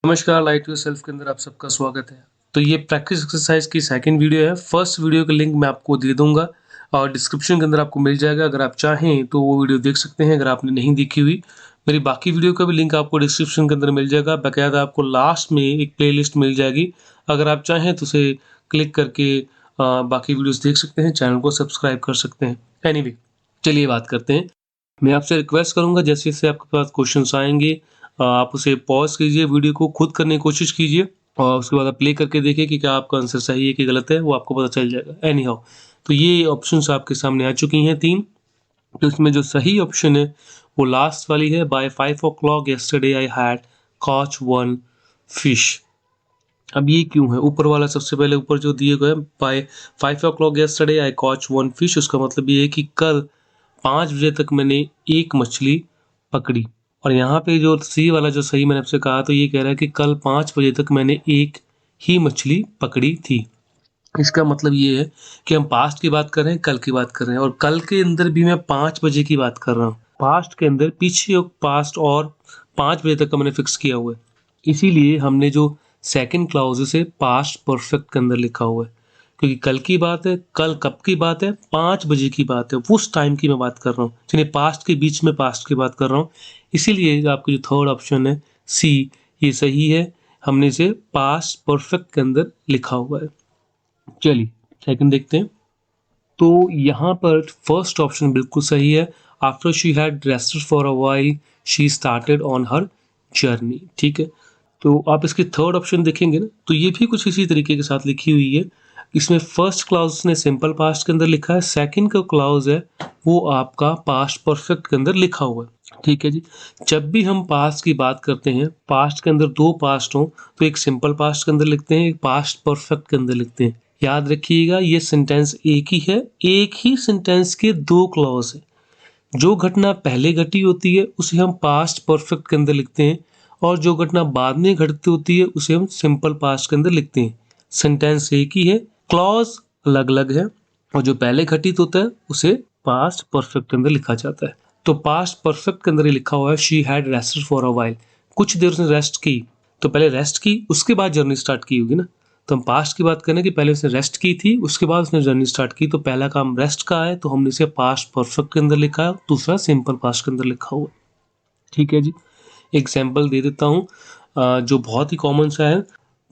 नमस्कार, light to self के अंदर आप सबका स्वागत है। तो ये प्रैक्टिस एक्सरसाइज की सेकंड वीडियो है। फर्स्ट वीडियो का लिंक मैं आपको दे दूंगा और डिस्क्रिप्शन के अंदर आपको मिल जाएगा। अगर आप चाहें तो वो वीडियो देख सकते हैं अगर आपने नहीं देखी हुई। मेरी बाकी वीडियो का भी लिंक आपको डिस्क्रिप्शन के अंदर मिल जाएगा। बाकायदा आपको लास्ट में एक प्लेलिस्ट मिल जाएगी। अगर आप चाहें तो उसे क्लिक करके बाकी वीडियोस देख सकते हैं, चैनल को सब्सक्राइब कर सकते हैं। एनीवे, चलिए बात करते हैं। मैं आपसे रिक्वेस्ट करूंगा जैसे जैसे आपके पास क्वेश्चंस आएंगे आप उसे पॉज कीजिए, वीडियो को खुद करने की कोशिश कीजिए और उसके बाद आप प्ले करके देखिए कि क्या आपका आंसर सही है कि गलत है, वो आपको पता चल जाएगा। एनी हाउ, तो ये ऑप्शंस आपके सामने आ चुकी हैं 3। तो इसमें जो सही ऑप्शन है वो लास्ट वाली है। By 5 o'clock yesterday I had caught one fish। अब ये क्यों है? ऊपर वाला सबसे पहले ऊपर जो दिए गए bye 5 o'clock yesterday I caught one fish, उसका मतलब ये है कि कल 5 बजे तक मैंने एक मछली पकड़ी। और यहाँ पे जो सी वाला जो सही मैंने आपसे कहा तो ये कह रहा है कि कल 5 बजे तक मैंने एक ही मछली पकड़ी थी। इसका मतलब ये है कि हम पास्ट की बात कर रहे हैं, कल की बात कर रहे हैं और कल के अंदर भी मैं 5 बजे की बात कर रहा हूँ। पास्ट के अंदर पीछे पास्ट और 5 बजे तक का मैंने फिक्स किया हुआ है। इसीलिए हमने जो सेकंड क्लाउज है पास्ट परफेक्ट के अंदर लिखा हुआ है, क्योंकि कल की बात है, कल कब की बात है, 5 बजे की बात है, उस टाइम की मैं बात कर रहा हूँ। चलिए पास्ट के बीच में पास्ट की बात कर रहा हूँ, इसीलिए आपका जो थर्ड ऑप्शन है सी ये सही है। हमने इसे पास्ट परफेक्ट के अंदर लिखा हुआ है। चलिए सेकंड देखते हैं। तो यहाँ पर फर्स्ट ऑप्शन बिल्कुल सही है। After she had rested for a while she started on her journey. ठीक है, तो आप इसके थर्ड ऑप्शन देखेंगे ना तो ये भी कुछ इसी तरीके के साथ लिखी हुई है। इसमें फर्स्ट क्लाउज ने सिंपल पास्ट के अंदर लिखा है, सेकंड का क्लाउज है वो आपका पास्ट परफेक्ट के अंदर लिखा हुआ है। ठीक है जी, जब भी हम पास्ट की बात करते हैं, पास्ट के अंदर दो पास्ट हो तो एक सिंपल पास्ट के अंदर लिखते हैं, एक पास्ट परफेक्ट के अंदर लिखते हैं। याद रखिएगा ये सेंटेंस एक ही है, एक ही सेंटेंस के दो क्लॉज है। जो घटना पहले घटी होती है उसे हम पास्ट परफेक्ट के अंदर लिखते हैं और जो घटना बाद में घटती होती है उसे हम सिंपल पास्ट के अंदर लिखते हैं। सेंटेंस एक ही है, क्लॉज अलग अलग है और जो पहले घटित होता है उसे पास्ट परफेक्ट के अंदर लिखा जाता है। तो पास्ट परफेक्ट के अंदर ही लिखा हुआ है she had rested for a while. कुछ देर उसने रेस्ट की, तो पहले रेस्ट की उसके बाद जर्नी स्टार्ट की होगी ना। तो हम पास्ट की बात करें कि पहले उसने रेस्ट की थी उसके बाद उसने जर्नी स्टार्ट की, तो पहला काम रेस्ट का है तो हमने इसे पास्ट परफेक्ट के अंदर लिखा है, दूसरा सिंपल पास्ट के अंदर लिखा हुआ है। ठीक है जी, एग्जाम्पल दे देता हूँ जो बहुत ही कॉमन सा है।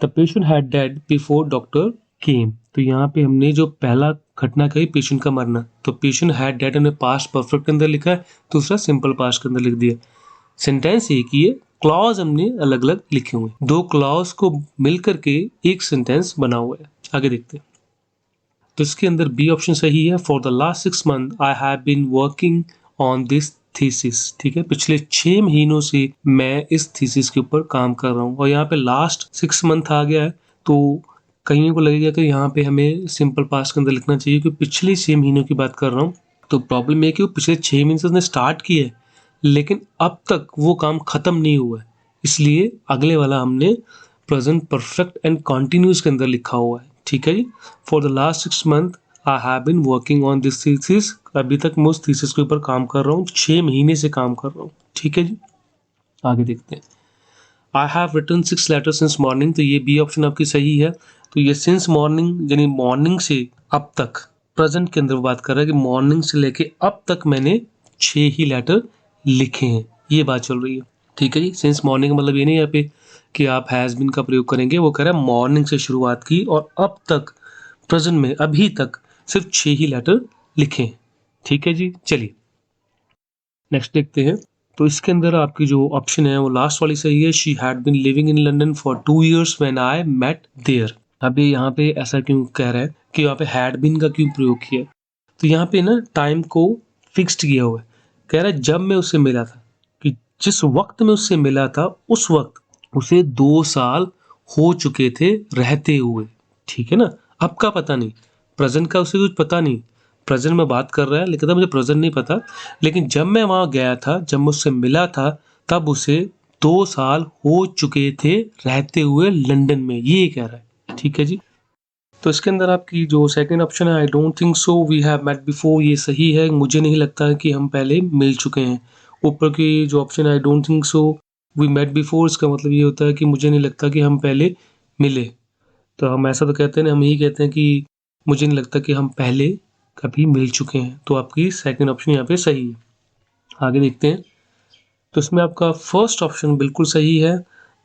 The patient had dead before doctor केम। तो यहाँ पे हमने जो पहला घटना कही पेशेंट का मरना, तो पेशेंट हैड डेड हमने पास्ट परफेक्ट के अंदर लिखा है, दूसरा सिंपल पास्ट के अंदर लिख दिया। सेंटेंस एक ही है, क्लॉज हमने अलग अलग लिखे हुए, दो क्लॉज को मिलकर के एक सेंटेंस बना हुआ है। आगे देखते हैं। तो इसके अंदर बी ऑप्शन सही है। For the last 6 months I have been working on this thesis. ठीक है, पिछले 6 महीनों से मैं इस थीसिस के ऊपर काम कर रहा हूँ और यहाँ पे लास्ट 6 month आ गया है तो कईयों को लगेगा कि यहाँ पे हमें सिंपल पास्ट के अंदर लिखना चाहिए क्योंकि पिछले 6 महीनों की बात कर रहा हूँ। तो प्रॉब्लम ये कि वो पिछले 6 महीने से उसने स्टार्ट किया है लेकिन अब तक वो काम खत्म नहीं हुआ है, इसलिए अगले वाला हमने प्रेजेंट परफेक्ट एंड कॉन्टिन्यूस के अंदर लिखा हुआ है। ठीक है जी, for the last 6 months I have been working on this thesis. अभी तक मैं उस थीसिस के ऊपर काम कर रहा हूँ, 6 महीने से काम कर रहा हूँ। ठीक है जी, आगे देखते हैं। I have written 6 letters since morning. तो ये बी ऑप्शन आपकी सही है। तो ये सिंस मॉर्निंग यानी मॉर्निंग से अब तक, प्रेजेंट के अंदर बात कर रहा है कि मॉर्निंग से लेके अब तक मैंने 6 ही लेटर लिखे हैं, ये बात चल रही है। ठीक है जी, सिंस मॉर्निंग मतलब ये नहीं यहाँ पे कि आप हैज़ बीन का प्रयोग करेंगे, वो कह रहा है मॉर्निंग से शुरुआत की और अब तक प्रेजेंट में अभी तक सिर्फ 6 ही लेटर लिखे हैं। ठीक है जी, चलिए नेक्स्ट देखते हैं। तो इसके अंदर आपकी जो ऑप्शन है वो लास्ट वाली सही है। She had been living in London for 2 years when I met there. अभी यहाँ पे ऐसा क्यों कह रहा है कि यहाँ पे हैड बीन का क्यों प्रयोग किया? तो यहाँ पे ना टाइम को फिक्स्ड किया हुआ है, कह रहा है जब मैं उससे मिला था, कि जिस वक्त में उससे मिला था उस वक्त उसे 2 साल हो चुके थे रहते हुए। ठीक है ना, अब का पता नहीं, प्रेजेंट का उसे कुछ पता नहीं, प्रेजेंट में बात कर रहा है लेकिन मुझे प्रेजेंट नहीं पता, लेकिन जब मैं वहां गया था, जब मैं उससे मिला था तब उसे 2 साल हो चुके थे रहते हुए लंदन में, ये कह रहा है। ठीक है जी, तो इसके अंदर आपकी जो सेकंड ऑप्शन है I don't think so we have met before, ये सही है। मुझे नहीं लगता कि हम पहले मिल चुके हैं। ऊपर की जो ऑप्शन है I don't think so we met before इसका मतलब ये होता है कि मुझे नहीं लगता कि हम पहले मिले। तो हम ऐसा तो कहते हैं ना, हम यही कहते हैं कि मुझे नहीं लगता कि हम पहले कभी मिल चुके हैं। तो आपकी सेकंड ऑप्शन यहाँ पे सही है। आगे देखते हैं। तो इसमें आपका फर्स्ट ऑप्शन बिल्कुल सही है।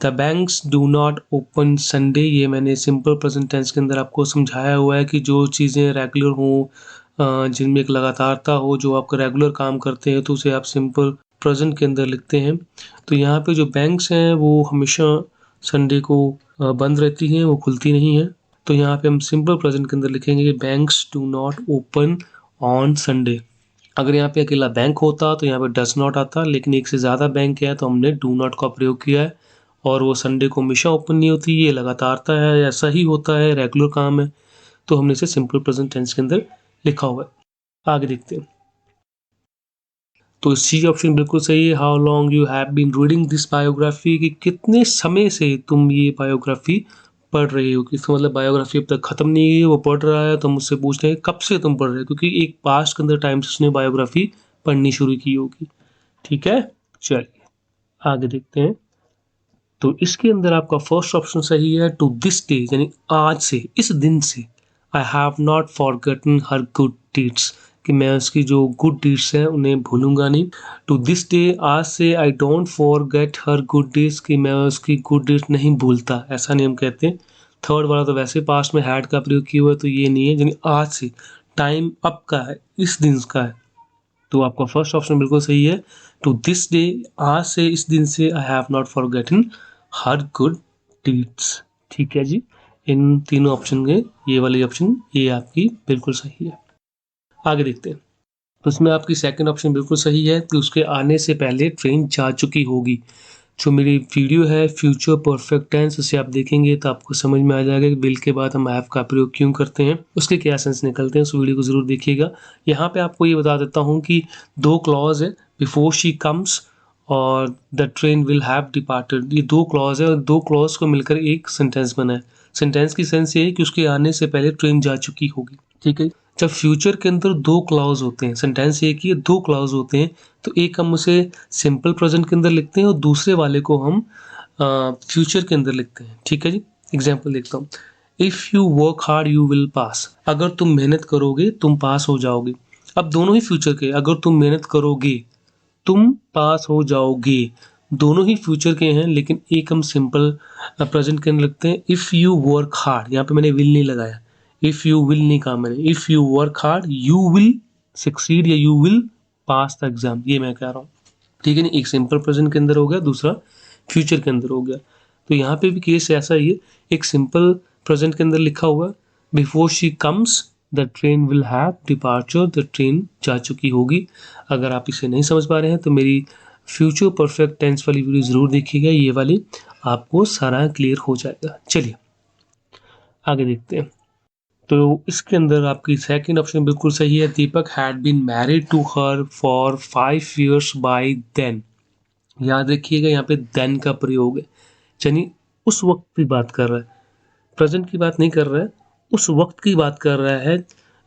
The banks do not open Sunday. ये मैंने सिंपल प्रेजेंट टेंस के अंदर आपको समझाया हुआ है कि जो चीज़ें रेगुलर हों, जिनमें एक लगातारता हो, जो आपका रेगुलर काम करते हैं, तो उसे आप सिंपल प्रेजेंट के अंदर लिखते हैं। तो यहाँ पे जो बैंक्स हैं वो हमेशा संडे को बंद रहती हैं, वो खुलती नहीं है। तो यहाँ पे हम सिंपल प्रेजेंट के अंदर लिखेंगे banks do not open on Sunday. अगर यहाँ पे अकेला बैंक होता तो यहाँ पे डज नॉट आता, लेकिन एक से ज़्यादा बैंक है तो हमने डू नॉट का प्रयोग किया है। और वो संडे को हमेशा ओपन नहीं होती, ये लगातारता है, ऐसा ही होता है, रेगुलर काम है, तो हमने इसे सिंपल प्रेजेंट टेंस के अंदर लिखा हुआ है। आगे देखते हैं। तो सी ऑप्शन बिल्कुल सही है। How long you have been reading this biography, कि कितने समय से तुम ये बायोग्राफी पढ़ रहे हो। इसका मतलब बायोग्राफी अब तक खत्म नहीं हुई है, वो पढ़ रहा है। तो हम उससे पूछ रहे हैं कब से तुम पढ़ रहे हो, क्योंकि एक पास्ट के अंदर टाइम से उसने बायोग्राफी पढ़नी शुरू की होगी। ठीक है, चलिए आगे देखते हैं। तो इसके अंदर आपका फर्स्ट ऑप्शन सही है। टू दिस डे यानी आज से, इस दिन से। I have not forgotten her good deeds, कि मैं उसकी जो गुड डीड्स हैं उन्हें भूलूंगा नहीं। टू दिस डे, आज से। I don't forget her good deeds, कि मैं उसकी गुड डीड्स नहीं भूलता, ऐसा नहीं हम कहते। थर्ड वाला तो वैसे पास्ट में हैड का प्रयोग किया हुआ है, तो ये नहीं है। यानी आज से, टाइम अब का है, इस दिन का है। तो आपका फर्स्ट ऑप्शन बिल्कुल सही है। टू दिस डे, आज से, इस दिन से। I have not forgotten her good deeds. ठीक है जी, इन तीनों ऑप्शन के ये वाली ऑप्शन ये आपकी बिल्कुल सही है। आगे देखते हैं। तो इसमें आपकी सेकंड ऑप्शन बिल्कुल सही है कि उसके आने से पहले ट्रेन जा चुकी होगी। जो मेरी वीडियो है फ्यूचर परफेक्ट टेंस, उसे आप देखेंगे तो आपको समझ में आ जाएगा कि विल के बाद हम हैव का प्रयोग क्यों करते हैं, उसके क्या सेंस निकलते हैं। उस वीडियो को जरूर देखिएगा। यहाँ पे आपको ये बता देता हूँ कि दो क्लॉज है, बिफोर शी कम्स और the train will have departed. ये दो क्लॉज है और दो क्लॉज को मिलकर एक सेंटेंस बना है। सेंटेंस की सेंस ये है कि उसके आने से पहले ट्रेन जा चुकी होगी। ठीक है, जब फ्यूचर के अंदर दो क्लॉज होते हैं, सेंटेंस एक ही है, दो क्लॉज होते हैं, तो एक हम उसे सिंपल प्रेजेंट के अंदर लिखते हैं और दूसरे वाले को हम फ्यूचर के अंदर लिखते हैं। ठीक है जी, एग्जाम्पल देखता हूँ। If you work hard you will पास। अगर तुम मेहनत करोगे तुम पास हो जाओगे। अब दोनों ही फ्यूचर के, अगर तुम मेहनत करोगे तुम पास हो जाओगे, दोनों ही फ्यूचर के हैं, लेकिन एक हम सिंपल प्रेजेंट के अंदर लिखते हैं। इफ़ यू वर्क हार्ड, यहाँ पे मैंने विल नहीं लगाया, इफ़ यू विल नहीं कहा मैंने। If you work hard you will succeed या you will pass the exam, ये मैं कह रहा हूँ। ठीक है, नहीं, एक सिंपल प्रेजेंट के अंदर हो गया, दूसरा फ्यूचर के अंदर हो गया। तो यहाँ पे भी केस ऐसा ही है, एक सिंपल प्रेजेंट के अंदर लिखा हुआ है before she comes the train will have departure, the train जा चुकी होगी। अगर आप इसे नहीं समझ पा रहे हैं तो मेरी फ्यूचर परफेक्ट टेंस वाली वीडियो ज़रूर देखिएगा, ये वाली आपको सारा क्लियर हो जाएगा। चलिए आगे देखते हैं। तो इसके अंदर आपकी सेकंड ऑप्शन बिल्कुल सही है। Deepak had been married to her for 5 years by then. याद रखिएगा यहाँ पे देन का प्रयोग है, यानी उस वक्त की बात कर रहा है, प्रेजेंट की बात नहीं कर रहा है, उस वक्त की बात कर रहा है।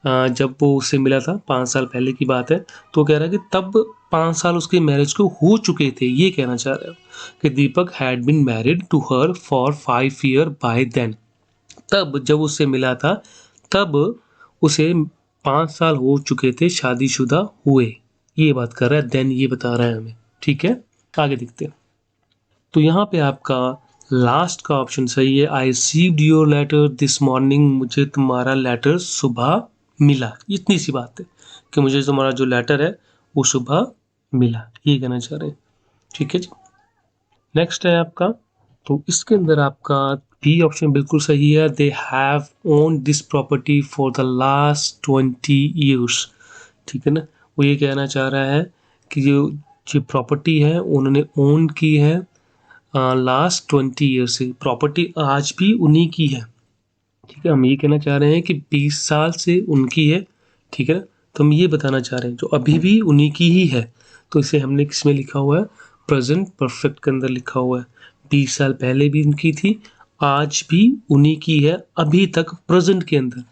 जब वो उससे मिला था 5 साल पहले की बात है, तो कह रहा है कि तब 5 साल उसकी मैरिज को हो चुके थे, ये कहना चाह रहे हो कि Deepak had been married to her for 5 years by then. तब जब उससे मिला था तब उसे 5 साल हो चुके थे शादीशुदा हुए, ये बात कर रहा है। देन ये बता रहा है हमें। ठीक है, आगे देखते हैं। तो यहाँ पे आपका लास्ट का ऑप्शन सही है। I received your letter this morning. मुझे तुम्हारा लेटर सुबह मिला। इतनी सी बात है कि मुझे तुम्हारा जो लेटर है वो सुबह मिला, ये कहना चाह रहे हैं। ठीक है जी, नेक्स्ट है आपका। तो इसके अंदर आपका बी ऑप्शन बिल्कुल सही है। They have own this property for the last 20 years। ठीक है ना, वो ये कहना चाह रहा है कि जो प्रॉपर्टी है उन्होंने ओन की है लास्ट 20 years से। प्रॉपर्टी आज भी उन्हीं की है। ठीक है, हम ये कहना चाह रहे हैं कि 20 साल से उनकी है। ठीक है ना, तो हम ये बताना चाह रहे हैं जो अभी भी उन्हीं की ही है। तो इसे हमने किसमें लिखा हुआ है, प्रेजेंट परफेक्ट के अंदर लिखा हुआ है। 20 साल पहले भी उनकी थी, आज भी उन्हीं की है, अभी तक प्रेजेंट के अंदर।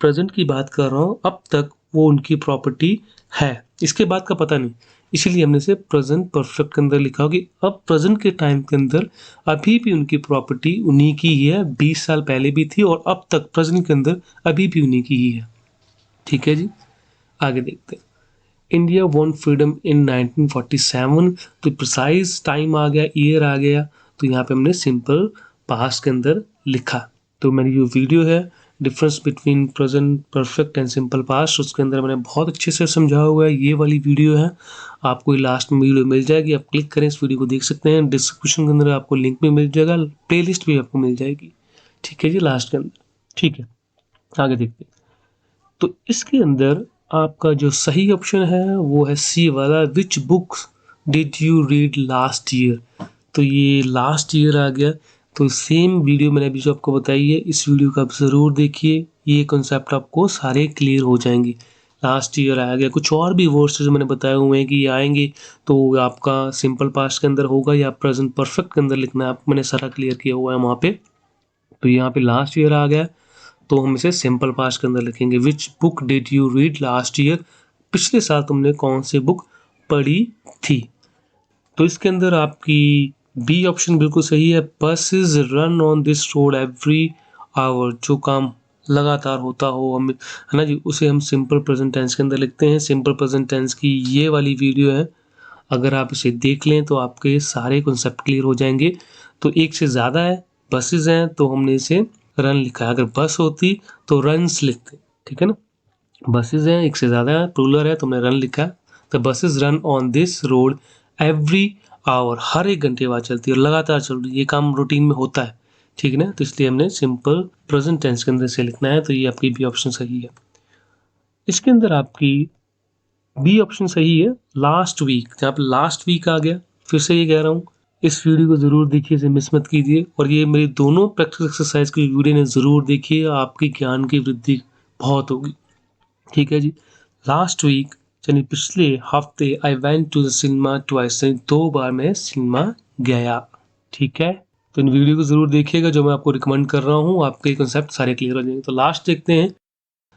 प्रेजेंट की बात कर रहा हूँ, अब तक वो उनकी प्रॉपर्टी है, इसके बाद का पता नहीं। इसीलिए हमने इसे प्रेजेंट परफेक्ट के अंदर लिखा हो कि अब प्रेजेंट के टाइम के अंदर अभी भी उनकी प्रॉपर्टी उन्हीं की ही है, 20 साल पहले भी थी और अब तक प्रेजेंट के अंदर अभी भी उन्हीं की ही है। ठीक है जी, आगे देखते हैं। इंडिया वॉन फ्रीडम इन 1947, तो प्रिसाइज टाइम आ गया, ईयर आ गया, तो यहाँ पे हमने सिंपल पास्ट के अंदर लिखा। तो मेरी जो वीडियो है difference between present perfect and simple past, उसके अंदर मैंने बहुत अच्छे से समझाया हुआ है। ये वाली वीडियो है, आपको लास्ट में वीडियो मिल जाएगी, आप क्लिक करें इस वीडियो को देख सकते हैं। डिस्क्रिप्शन के अंदर आपको लिंक भी मिल जाएगा, प्लेलिस्ट भी आपको मिल जाएगी। ठीक है जी, लास्ट के अंदर। ठीक है, आगे देखते हैं। तो इसके अंदर आपका जो सही ऑप्शन है वो है सी वाला, विच books did you read last year. तो ये लास्ट ईयर आ गया, तो सेम वीडियो मैंने अभी जो आपको बताई है, इस वीडियो को आप ज़रूर देखिए, ये कॉन्सेप्ट आपको सारे क्लियर हो जाएंगे। लास्ट ईयर आ गया, कुछ और भी वर्ड्स जो मैंने बताए हुए हैं कि ये आएंगे, तो आपका सिंपल पास्ट के अंदर होगा या प्रेजेंट परफेक्ट के अंदर लिखना है, मैंने सारा क्लियर किया हुआ है वहाँ पे। तो यहाँ पे लास्ट ईयर आ गया, तो हम इसे सिंपल पास्ट के अंदर लिखेंगे, which book did you read last year, पिछले साल तुमने कौन सी बुक पढ़ी थी। तो इसके अंदर आपकी बी ऑप्शन बिल्कुल सही है, buses run on this road every our, जो काम लगातार होता हो हम, है ना जी, उसे हम सिंपल प्रेजेंट टेंस के अंदर लिखते हैं। सिंपल प्रेजेंट टेंस की ये वाली वीडियो है, अगर आप इसे देख लें तो आपके सारे कॉन्सेप्ट क्लियर हो जाएंगे। तो एक से ज़्यादा है, बसेस हैं, तो हमने इसे रन लिखा है। अगर बस होती तो रन्स लिखते, ठीक है ना। बसेस हैं, एक से ज़्यादा है, प्लूरल है, तो हमने रन लिखा है। तो buses run on this road every hour, हर एक घंटे बाद चलती है और लगातार चल रही है, ये काम रूटीन में होता है, ठीक है ना। तो इसलिए हमने सिंपल प्रेजेंट टेंस के अंदर से लिखना है। तो ये आपकी भी ऑप्शन सही है। इसके अंदर आपकी बी ऑप्शन सही है, लास्ट वीक, जहाँ पे लास्ट वीक आ गया, फिर से ये कह रहा हूँ, इस वीडियो को ज़रूर देखिए, इसे मिस मत कीजिए। और ये मेरी दोनों प्रैक्टिस एक्सरसाइज की वीडियो ने ज़रूर देखिए, आपकी ज्ञान की वृद्धि बहुत होगी। ठीक है जी, लास्ट वीक यानी पिछले हफ्ते I went to the cinema twice, 2 बार मैं सिनेमा गया। ठीक है, तो इन वीडियो को ज़रूर देखिएगा जो मैं आपको रिकमेंड कर रहा हूँ, आपके कॉन्सेप्ट सारे क्लियर हो जाएंगे। तो लास्ट देखते हैं।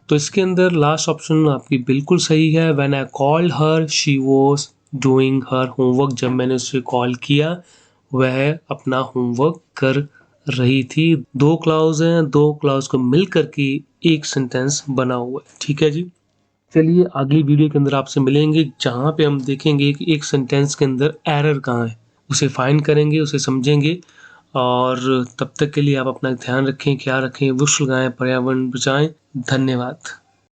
तो इसके अंदर लास्ट ऑप्शन आपकी बिल्कुल सही है, when I called her she was doing her homework, जब मैंने उसे कॉल किया वह अपना होमवर्क कर रही थी। 2 क्लाउज हैं, 2 क्लाउज को मिल करके एक सेंटेंस बना हुआ है। ठीक है जी, चलिए अगली वीडियो के अंदर आपसे मिलेंगे, जहाँ पे हम देखेंगे कि एक सेंटेंस के अंदर एरर कहाँ है, उसे फाइंड करेंगे, उसे समझेंगे। और तब तक के लिए आप अपना ध्यान रखें, ख्याल रखें, वृक्ष लगाएं, पर्यावरण बचाएं। धन्यवाद।